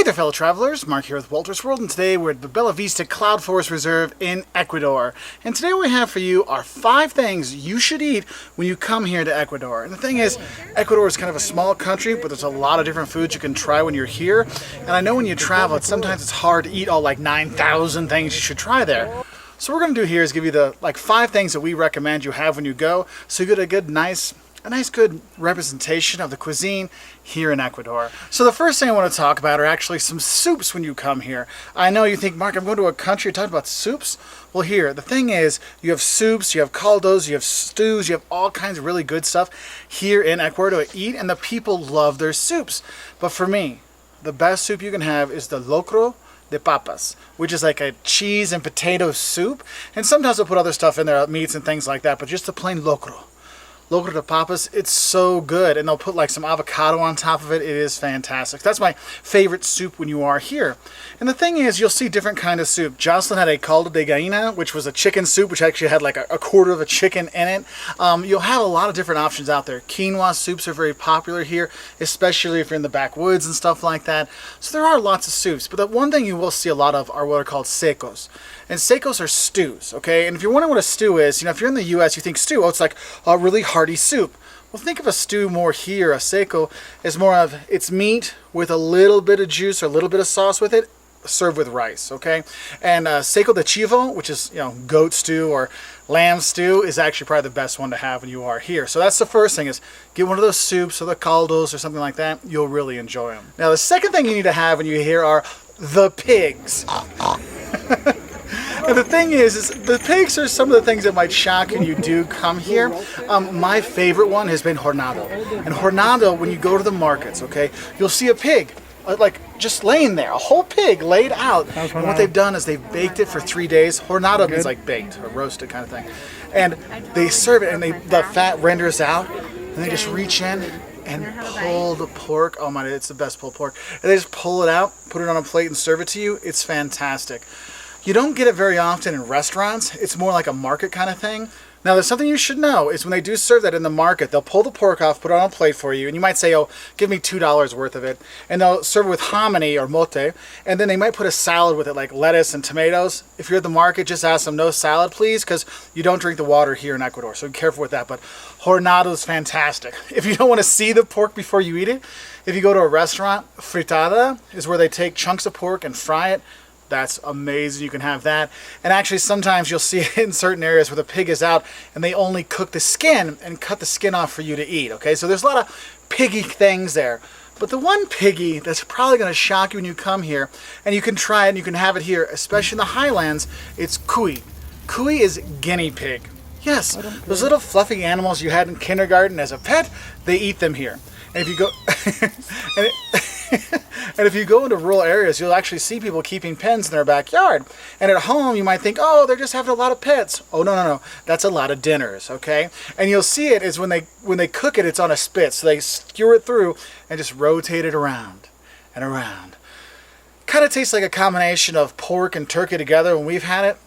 Hey there fellow travelers, Mark here with Wolters World, and today we're at the Bellavista Cloud Forest Reserve in Ecuador. And today what we have for you are 5 things you should eat when you come here to Ecuador. And the thing is, Ecuador is kind of a small country, but there's a lot of different foods you can try when you're here. And I know when you travel, sometimes it's hard to eat all like 9,000 things you should try there. So what we're going to do here is give you the 5 things that we recommend you have when you go, so you get a nice good representation of the cuisine here in Ecuador. So the first thing I want to talk about are actually some soups when you come here. I know you think, Mark, I'm going to a country, you're talking about soups? Well, here, the thing is, you have soups, you have caldos, you have stews, you have all kinds of really good stuff here in Ecuador to eat, and the people love their soups. But for me, the best soup you can have is the Locro de Papas, which is like a cheese and potato soup. And sometimes they'll put other stuff in there, meats and things like that, but just the plain Locro de Papas, it's so good. And they'll put like some avocado on top of it. It is fantastic. That's my favorite soup when you are here. And the thing is, you'll see different kind of soup. Jocelyn had a Caldo de Gallina, which was a chicken soup, which actually had like a quarter of a chicken in it. You'll have a lot of different options out there. Quinoa soups are very popular here, especially if you're in the backwoods and stuff like that. So there are lots of soups. But the one thing you will see a lot of are what are called secos. And secos are stews, okay? And if you're wondering what a stew is, if you're in the U.S., you think stew, oh, it's like a really hearty soup. Well, think of a stew more here. A seco is more of, it's meat with a little bit of juice or a little bit of sauce with it, served with rice, okay? And seco de cholo, which is, goat stew or lamb stew, is actually probably the best one to have when you are here. So that's the first thing, is get one of those soups or the caldos or something like that. You'll really enjoy them. Now, the second thing you need to have when you're here are the pigs. And the thing is the pigs are some of the things that might shock when you do come here. My favorite one has been Hornado. And Hornado, when you go to the markets, okay, you'll see a pig, just laying there, a whole pig laid out. And what they've done is they've baked it for 3 days. Hornado means like baked or roasted kind of thing. And they serve it, and the fat renders out, and they just reach in and pull the pork. Oh my, it's the best pulled pork. And they just pull it out, put it on a plate, and serve it to you. It's fantastic. You don't get it very often in restaurants. It's more like a market kind of thing. Now, there's something you should know, is when they do serve that in the market, they'll pull the pork off, put it on a plate for you, and you might say, oh, give me $2 worth of it. And they'll serve it with hominy or mote, and then they might put a salad with it, like lettuce and tomatoes. If you're at the market, just ask them, no salad, please, because you don't drink the water here in Ecuador, so be careful with that. But Hornado is fantastic. If you don't want to see the pork before you eat it, if you go to a restaurant, Fritada is where they take chunks of pork and fry it. That's amazing. You can have that. And actually, sometimes you'll see it in certain areas where the pig is out and they only cook the skin and cut the skin off for you to eat. Okay, so there's a lot of piggy things there. But the one piggy that's probably going to shock you when you come here, and you can try it and you can have it here, especially in the highlands, it's cuy. Cuy is guinea pig. Yes, those little fluffy animals you had in kindergarten as a pet, they eat them here. And if you go... And if you go into rural areas, you'll actually see people keeping pens in their backyard. And at home, you might think, oh, they're just having a lot of pets. Oh, no. That's a lot of dinners, okay? And you'll see it is when they cook it, it's on a spit. So they skewer it through and just rotate it around and around. Kind of tastes like a combination of pork and turkey together when we've had it.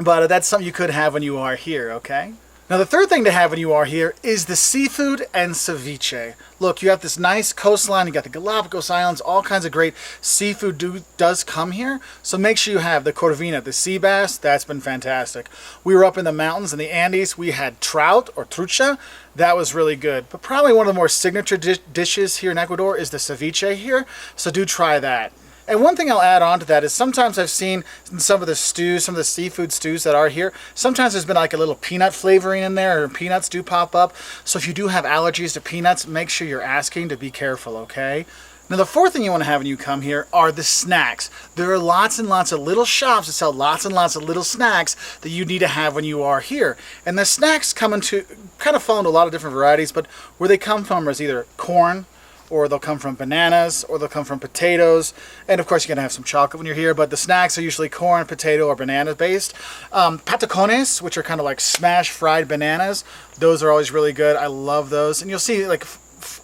But that's something you could have when you are here, okay? Now, the third thing to have when you are here is the Seafood and Ceviche. Look, you have this nice coastline, you got the Galapagos Islands, all kinds of great seafood does come here. So make sure you have the Corvina, the sea bass. That's been fantastic. We were up in the mountains in the Andes. We had trout or trucha. That was really good. But probably one of the more signature dishes here in Ecuador is the ceviche here. So do try that. And one thing I'll add on to that is sometimes I've seen in some of the stews, some of the seafood stews that are here, sometimes there's been like a little peanut flavoring in there, or peanuts do pop up. So if you do have allergies to peanuts, make sure you're asking to be careful, okay? Now, the fourth thing you want to have when you come here are the snacks. There are lots and lots of little shops that sell lots and lots of little snacks that you need to have when you are here. And the snacks come into, kind of fall into a lot of different varieties, but where they come from is either corn, or they'll come from bananas, or they'll come from potatoes. And of course, you're going to have some chocolate when you're here, but the snacks are usually corn, potato, or banana based. Patacones, which are kind of like smashed fried bananas. Those are always really good. I love those. And you'll see like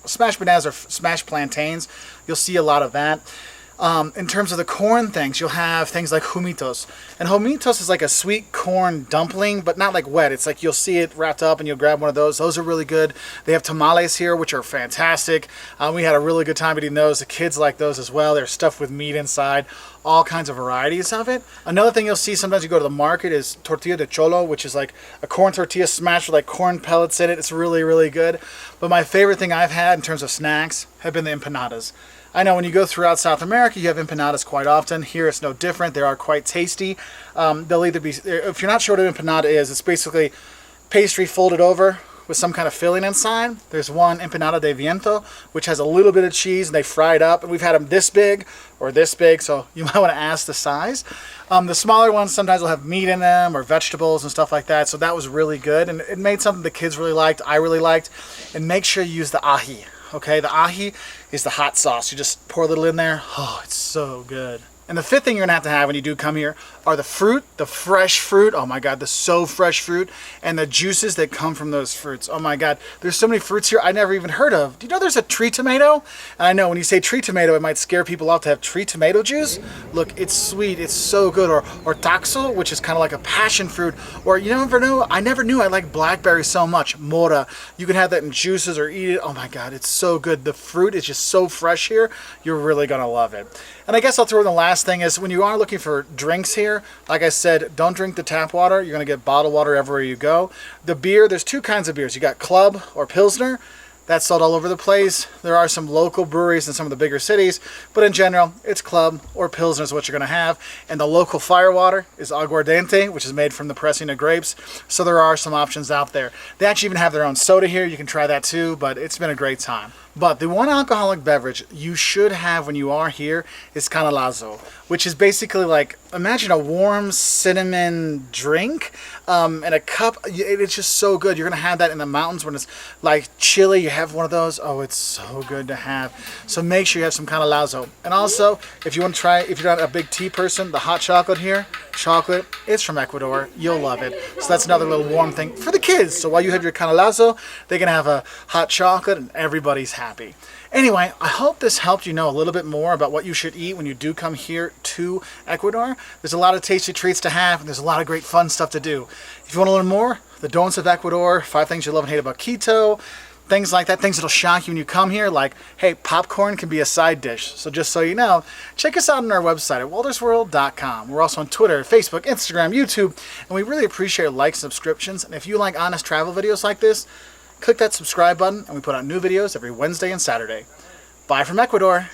smashed bananas or smashed plantains. You'll see a lot of that. In terms of the corn things, you'll have things like humitos. And humitos is like a sweet corn dumpling, but not like wet. It's like you'll see it wrapped up and you'll grab one of those. Those are really good. They have tamales here, which are fantastic. We had a really good time eating those. The kids like those as well. They're stuffed with meat inside. All kinds of varieties of it. Another thing you'll see sometimes you go to the market is tortilla de cholo, which is like a corn tortilla smashed with like corn pellets in it. It's really, really good. But my favorite thing I've had in terms of snacks have been the empanadas. I know when you go throughout South America, you have empanadas quite often. Here it's no different. They are quite tasty. They'll either be, if you're not sure what an empanada is, it's basically pastry folded over with some kind of filling inside. There's one empanada de viento, which has a little bit of cheese and they fry it up. And we've had them this big or this big, so you might want to ask the size. The smaller ones sometimes will have meat in them or vegetables and stuff like that. So that was really good. And it made something the kids really liked, I really liked. And make sure you use the ají. Okay, the ají is the hot sauce. You just pour a little in there. Oh, it's so good. And the fifth thing you're gonna have to have when you do come here are the fruit, the fresh fruit. Oh my God, the so fresh fruit and the juices that come from those fruits. Oh my God, there's so many fruits here I never even heard of. Do you know there's a tree tomato? And I know when you say tree tomato, it might scare people off to have tree tomato juice. Look, it's sweet, it's so good. Or taxo, which is kind of like a passion fruit. Or you never know, I never knew I liked blackberry so much. Mora, you can have that in juices or eat it. Oh my God, it's so good. The fruit is just so fresh here. You're really gonna love it. And I guess I'll throw in the last thing is when you are looking for drinks here, like I said, don't drink the tap water. You're going to get bottled water everywhere you go. The beer, there's two kinds of beers. You got Club or Pilsner. That's sold all over the place. There are some local breweries in some of the bigger cities, but in general, it's Club or Pilsner is what you're going to have. And the local firewater is Aguardiente, which is made from the pressing of grapes. So there are some options out there. They actually even have their own soda here. You can try that too, but it's been a great time. But the one alcoholic beverage you should have when you are here is Canelazo, which is basically like, imagine a warm cinnamon drink in a cup. It's just so good. You're going to have that in the mountains when it's like chilly. You have one of those. Oh, it's so good to have. So make sure you have some Canelazo. And also, if you want to try, if you're not a big tea person, the hot chocolate here, chocolate, it's from Ecuador. You'll love it. So that's another little warm thing for the kids. So while you have your Canelazo, they can have a hot chocolate and everybody's happy. Anyway, I hope this helped you know a little bit more about what you should eat when you do come here to Ecuador. There's a lot of tasty treats to have, and there's a lot of great fun stuff to do. If you want to learn more, the donuts of Ecuador, 5 things you love and hate about Quito, things like that, things that'll shock you when you come here, like, hey, popcorn can be a side dish. So just so you know, check us out on our website at woltersworld.com. We're also on Twitter, Facebook, Instagram, YouTube, and we really appreciate your likes and subscriptions. And if you like honest travel videos like this, click that subscribe button, and we put out new videos every Wednesday and Saturday. Bye from Ecuador.